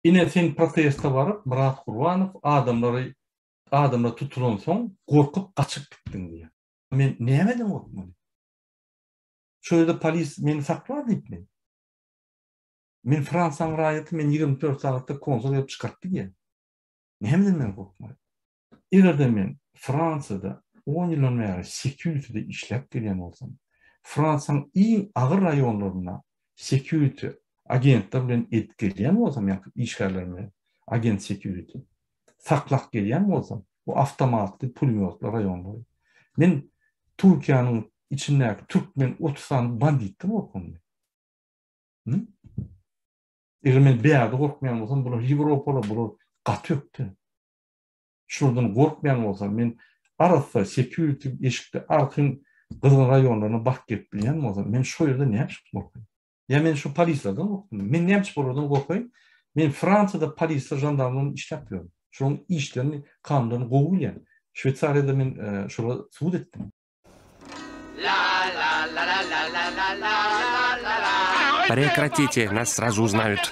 Ine sen protesta barıp Murat Gurbanov adamlar tutulan soň gorkup kaçıp gittin diye. Men näme gorkmaly? Şöyle polis meni saklar diýipmi? Men Fransaň raýaty men 24 saatda konsul ýap çykartdy diye. Näme men gorkmaly? Egerde men Fransada 10 ýyldan bäri security'de işläp gelýän bolsam, Fransaň iň agyr raýonlaryna security agentler bilen etkileyen bolsam, ýa-da işgärlerme agent security saklap gelýän bolsam, bu awtomatly pulemyotlar raýonlary. Men Türkiýanyň içindäki türkmen 30 banditdi gorkmaly. Eger men bäýärde gorkmaýan bolsam, bular Ýewropada bular gatypdy. Şuradan gorkmayan olsam, men arasa security eşikde arkın kızgın rayonlarına bak gelip bilen olsam, men şu yerde ne yapıp korkayım? Ya men şu polislerden korkayım. Men ne yapıp oradan korkayım? Men Fransa'da polisler, jandarmanın iş yapıyorum. Şunun işlerini, kanunlarını kovuyen. Şveytsariyada men şurada suud ettim. Прекратите, нас сразу узнают.